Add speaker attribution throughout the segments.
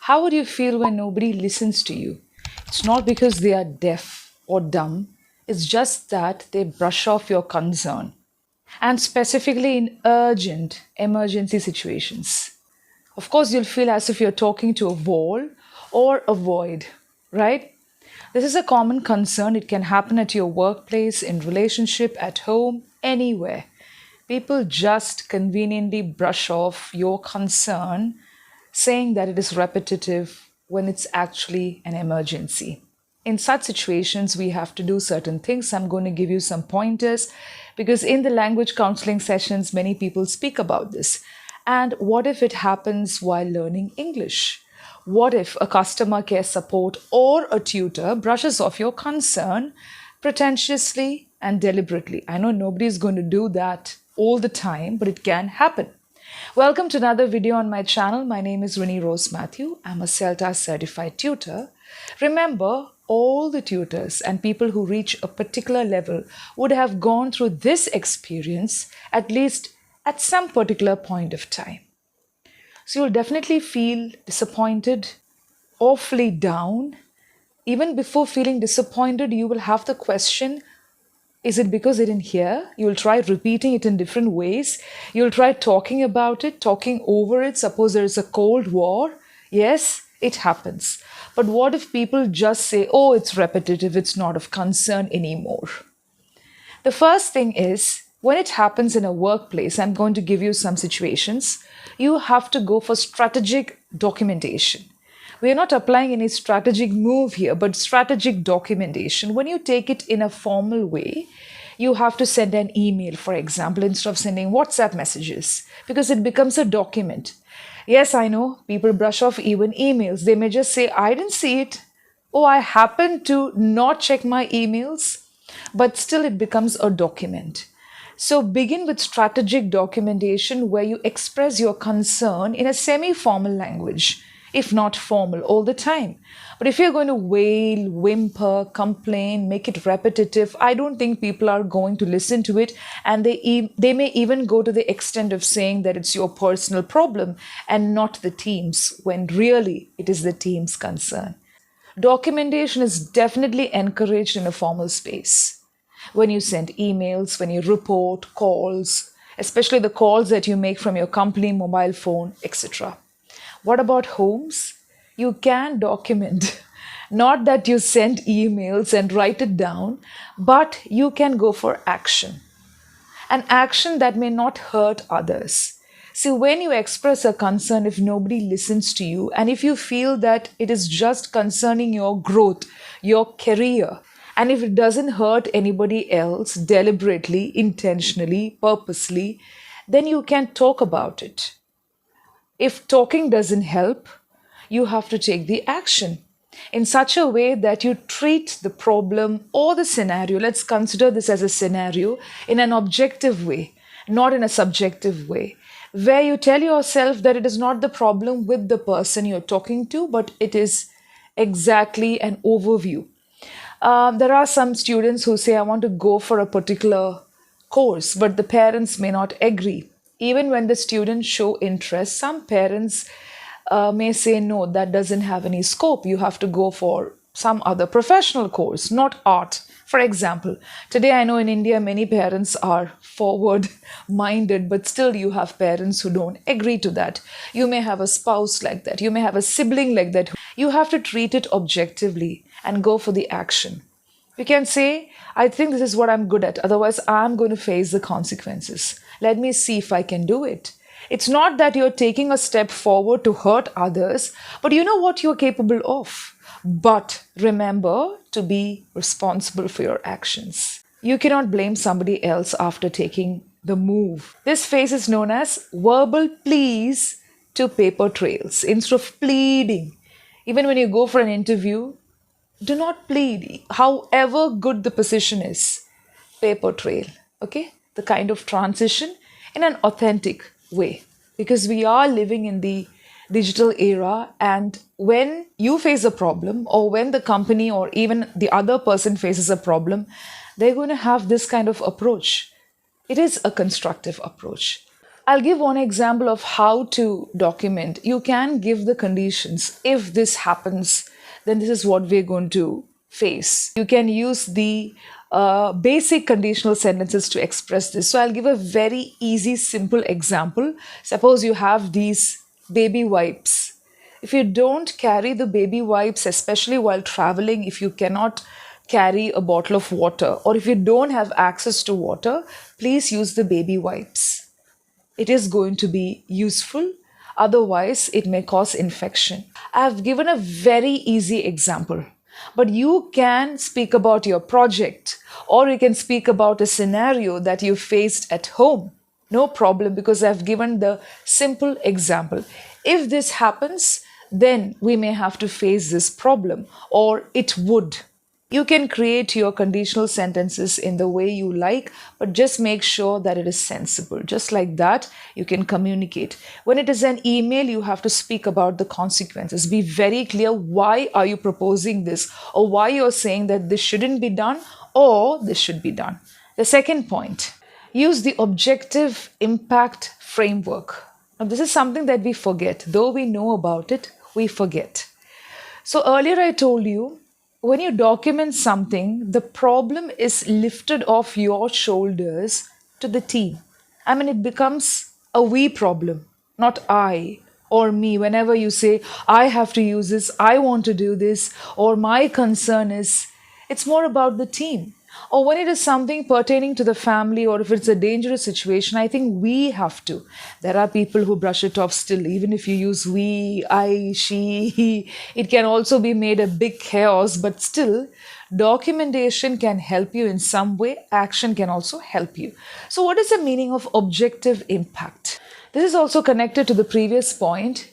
Speaker 1: How would you feel when nobody listens to you? It's not because they are deaf or dumb, it's just that they brush off your concern. And specifically in urgent emergency situations. Of course, you'll feel as if you're talking to a wall or a void, right? This is a common concern. It can happen at your workplace, in relationship, at home, anywhere. People just conveniently brush off your concern, saying that it is repetitive when it's actually an emergency. In such situations, we have to do certain things. I'm going to give you some pointers because in the language counseling sessions, many people speak about this. And what if it happens while learning English? What if a customer care support or a tutor brushes off your concern pretentiously and deliberately? I know nobody is going to do that all the time, but it can happen. Welcome to another video on my channel. My name is Rini Rose Matthew. I'm a CELTA certified tutor. Remember, all the tutors and people who reach a particular level would have gone through this experience at least at some particular point of time. So you'll definitely feel disappointed, awfully down. Even before feeling disappointed, you will have the question, is it because they didn't hear? You'll try repeating it in different ways. You'll try talking about it, talking over it. Suppose there is a Cold War. Yes, it happens. But what if people just say, oh, it's repetitive, it's not of concern anymore? The first thing is, when it happens in a workplace, I'm going to give you some situations, you have to go for strategic documentation. We are not applying any strategic move here, but strategic documentation. When you take it in a formal way, you have to send an email, for example, instead of sending WhatsApp messages, because it becomes a document. Yes, I know, people brush off even emails. They may just say, I didn't see it. Oh, I happened to not check my emails. But still, it becomes a document. So begin with strategic documentation where you express your concern in a semi-formal language, if not formal, all the time. But if you're going to wail, whimper, complain, make it repetitive, I don't think people are going to listen to it. And they may even go to the extent of saying that it's your personal problem and not the team's, when really it is the team's concern. Documentation is definitely encouraged in a formal space. When you send emails, when you report calls, especially the calls that you make from your company mobile phone, etc. What about homes? You can document. Not that you send emails and write it down, but you can go for action. An action that may not hurt others. See, when you express a concern, if nobody listens to you, and if you feel that it is just concerning your growth, your career, and if it doesn't hurt anybody else deliberately, intentionally, purposely, then you can talk about it. If talking doesn't help, you have to take the action in such a way that you treat the problem or the scenario. Let's consider this as a scenario in an objective way, not in a subjective way, where you tell yourself that it is not the problem with the person you're talking to, but it is exactly an overview. There are some students who say, I want to go for a particular course, but the parents may not agree. Even when the students show interest, some parents may say, no, that doesn't have any scope. You have to go for some other professional course, not art. For example, today I know in India many parents are forward minded, but still you have parents who don't agree to that. You may have a spouse like that. You may have a sibling like that. You have to treat it objectively and go for the action. You can say, I think this is what I'm good at. Otherwise, I'm going to face the consequences. Let me see if I can do it. It's not that you're taking a step forward to hurt others, but you know what you're capable of. But remember to be responsible for your actions. You cannot blame somebody else after taking the move. This phase is known as verbal pleas to paper trails instead of pleading. Even when you go for an interview, do not plead, however good the position is. Paper trail, okay? The kind of transition in an authentic way. Because we are living in the digital era, and when you face a problem, or when the company or even the other person faces a problem, they're going to have this kind of approach. It is a constructive approach. I'll give one example of how to document. You can give the conditions. If this happens, then this is what we're going to face. You can use the basic conditional sentences to express this. So I'll give a very easy, simple example. Suppose you have these baby wipes. If you don't carry the baby wipes, especially while traveling, if you cannot carry a bottle of water, or if you don't have access to water, please use the baby wipes. It is going to be useful. Otherwise, it may cause infection. I've given a very easy example, but you can speak about your project or you can speak about a scenario that you faced at home. No problem, because I've given the simple example. If this happens, then we may have to face this problem, or it would. You can create your conditional sentences in the way you like, but just make sure that it is sensible. Just like that, you can communicate. When it is an email, you have to speak about the consequences. Be very clear, why are you proposing this, or why you're saying that this shouldn't be done or this should be done. The second point, use the objective impact framework. Now, this is something that we forget. Though we know about it, we forget. So earlier I told you, when you document something, the problem is lifted off your shoulders to the team. I mean, it becomes a we problem, not I or me. Whenever you say, I have to use this, I want to do this, or my concern is, it's more about the team. Or when it is something pertaining to the family, or if it's a dangerous situation, I think we have to. There are people who brush it off still, even if you use we, I, she, he. It can also be made a big chaos, but still, documentation can help you in some way. Action can also help you. So, what is the meaning of objective impact? This is also connected to the previous point.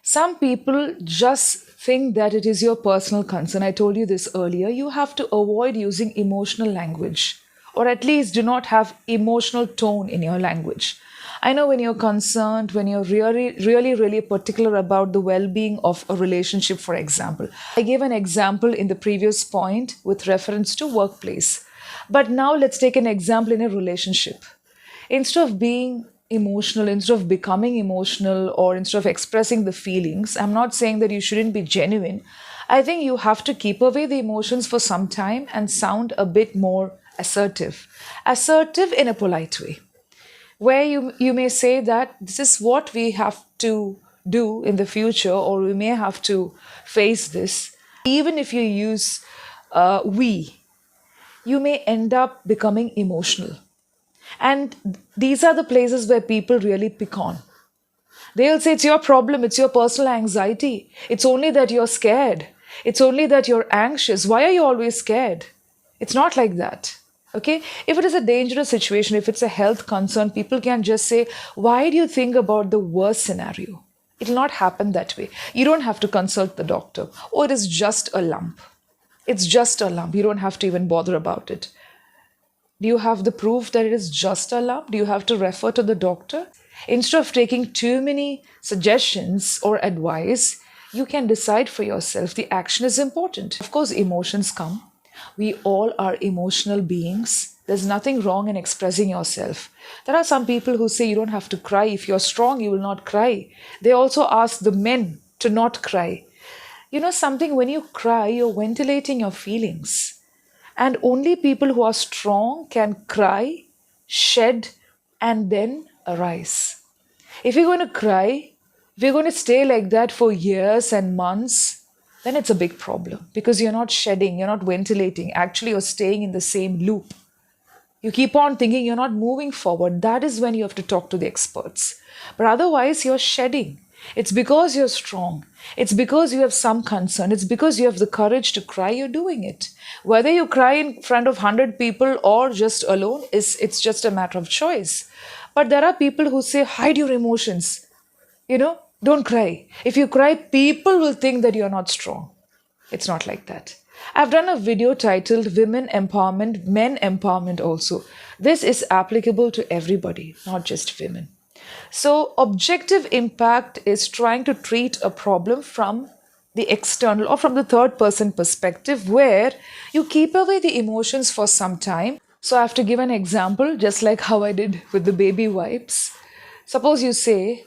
Speaker 1: Some people just think that it is your personal concern. I told you this earlier. You have to avoid using emotional language, or at least do not have emotional tone in your language. I know when you're concerned, when you're really particular about the well-being of a relationship, for example. I gave an example in the previous point with reference to workplace. But now let's take an example in a relationship. Instead of being emotional, instead of becoming emotional, or instead of expressing the feelings, I'm not saying that you shouldn't be genuine. I think you have to keep away the emotions for some time and sound a bit more assertive. Assertive in a polite way, where you may say that this is what we have to do in the future, or we may have to face this. Even if you use we, you may end up becoming emotional. And these are the places where people really pick on. They'll say, it's your problem, it's your personal anxiety. It's only that you're scared. It's only that you're anxious. Why are you always scared? It's not like that. Okay? If it is a dangerous situation, if it's a health concern, people can just say, why do you think about the worst scenario? It will not happen that way. You don't have to consult the doctor. Oh, it is just a lump. It's just a lump. You don't have to even bother about it. Do you have the proof that it is just a lump? Do you have to refer to the doctor? Instead of taking too many suggestions or advice, you can decide for yourself. The action is important. Of course, emotions come. We all are emotional beings. There's nothing wrong in expressing yourself. There are some people who say you don't have to cry. If you're strong, you will not cry. They also ask the men to not cry. You know something, when you cry, you're ventilating your feelings. And only people who are strong can cry, shed, and then arise. If you're going to cry, if you're going to stay like that for years and months, then it's a big problem, because you're not shedding, you're not ventilating. Actually, you're staying in the same loop. You keep on thinking, you're not moving forward. That is when you have to talk to the experts. But otherwise, you're shedding. It's because you're strong. It's because you have some concern. It's because you have the courage to cry, you're doing it. Whether you cry in front of 100 people or just alone, it's just a matter of choice. But there are people who say, hide your emotions. Don't cry. If you cry, people will think that you're not strong. It's not like that. I've done a video titled Women Empowerment, Men Empowerment also. This is applicable to everybody, not just women. So objective impact is trying to treat a problem from the external or from the third person perspective, where you keep away the emotions for some time. So I have to give an example, just like how I did with the baby wipes. Suppose you say,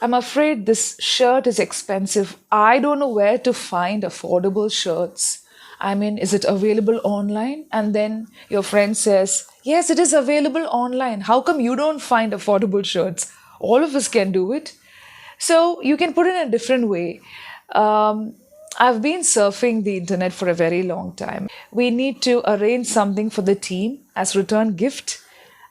Speaker 1: I'm afraid this shirt is expensive. I don't know where to find affordable shirts. I mean, is it available online? And then your friend says, yes, it is available online. How come you don't find affordable shirts? All of us can do it. So you can put it in a different way. Um, I've been surfing the internet for a very long time. We need to arrange something for the team as return gift.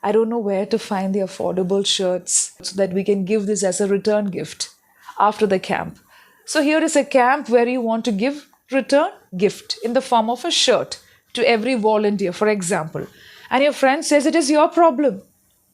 Speaker 1: I don't know where to find the affordable shirts so that we can give this as a return gift after the camp. So here is a camp where you want to give return gift in the form of a shirt to every volunteer, for example. And your friend says it is your problem.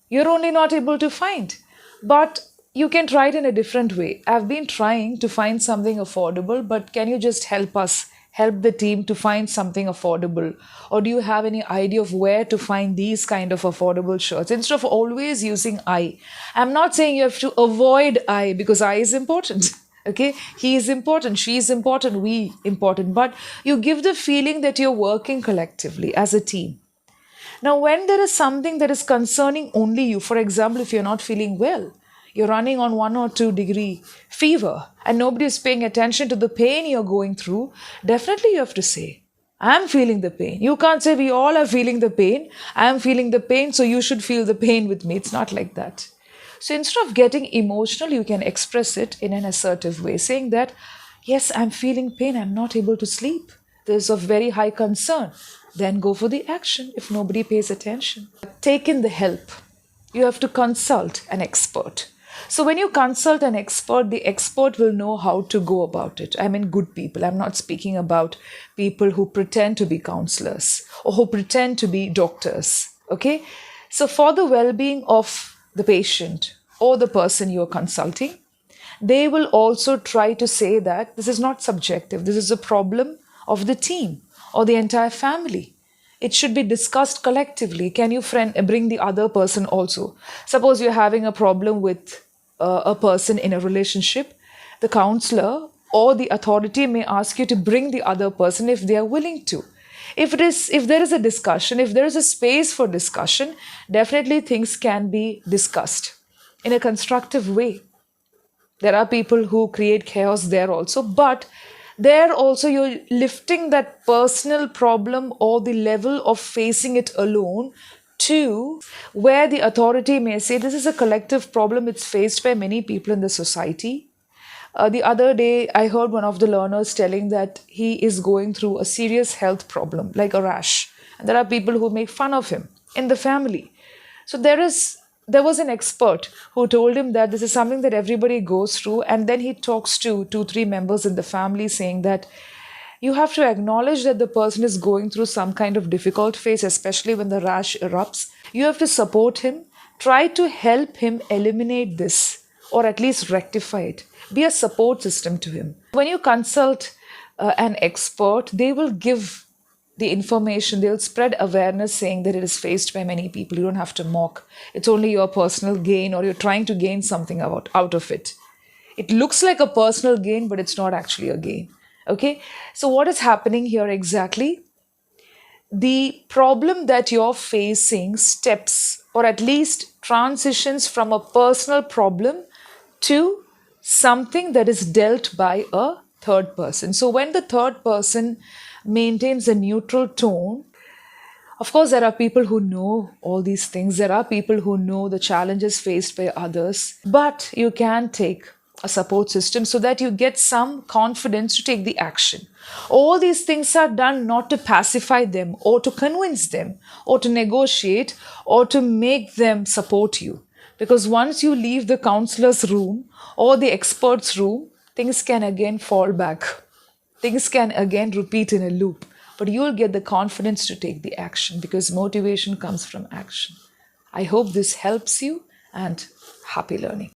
Speaker 1: You're only not able to find. But you can try it in a different way. I've been trying to find something affordable, but can you just help us, help the team to find something affordable? Or do you have any idea of where to find these kind of affordable shirts? Instead of always using I. I'm not saying you have to avoid I because I is important. Okay, he is important, she is important, we important, but you give the feeling that you're working collectively as a team. Now, when there is something that is concerning only you, for example, if you're not feeling well, you're running on 1 or 2 degree fever, and nobody is paying attention to the pain you're going through, definitely you have to say, I'm feeling the pain. You can't say we all are feeling the pain. I'm feeling the pain, so you should feel the pain with me. It's not like that. So instead of getting emotional, you can express it in an assertive way, saying that, yes, I'm feeling pain. I'm not able to sleep. There's of very high concern. Then go for the action if nobody pays attention. Take in the help. You have to consult an expert. So when you consult an expert, the expert will know how to go about it. I mean, good people. I'm not speaking about people who pretend to be counselors or who pretend to be doctors. Okay? So for the well-being of the patient or the person you're consulting, they will also try to say that this is not subjective. This is a problem of the team or the entire family. It should be discussed collectively. Can you bring the other person also? Suppose you're having a problem with a person in a relationship. The counselor or the authority may ask you to bring the other person if they are willing to. If there is a discussion, if there is a space for discussion, definitely things can be discussed in a constructive way. There are people who create chaos there also, but there also you're lifting that personal problem or the level of facing it alone to where the authority may say this is a collective problem, it's faced by many people in the society. The other day, I heard one of the learners telling that he is going through a serious health problem, like a rash. And there are people who make fun of him in the family. So there was an expert who told him that this is something that everybody goes through. And then he talks to 2, 3 members in the family saying that you have to acknowledge that the person is going through some kind of difficult phase, especially when the rash erupts. You have to support him, try to help him eliminate this or at least rectify it. Be a support system to him. When you consult an expert, they will give the information, they'll spread awareness saying that it is faced by many people. You don't have to mock. It's only your personal gain or you're trying to gain something out of it. It looks like a personal gain, but it's not actually a gain. Okay? So what is happening here exactly? The problem that you're facing steps or at least transitions from a personal problem to something that is dealt by a third person. So when the third person maintains a neutral tone, of course, there are people who know all these things. There are people who know the challenges faced by others, but you can take a support system so that you get some confidence to take the action. All these things are done not to pacify them or to convince them or to negotiate or to make them support you. Because once you leave the counselor's room or the expert's room, things can again fall back. Things can again repeat in a loop. But you'll get the confidence to take the action because motivation comes from action. I hope this helps you and happy learning.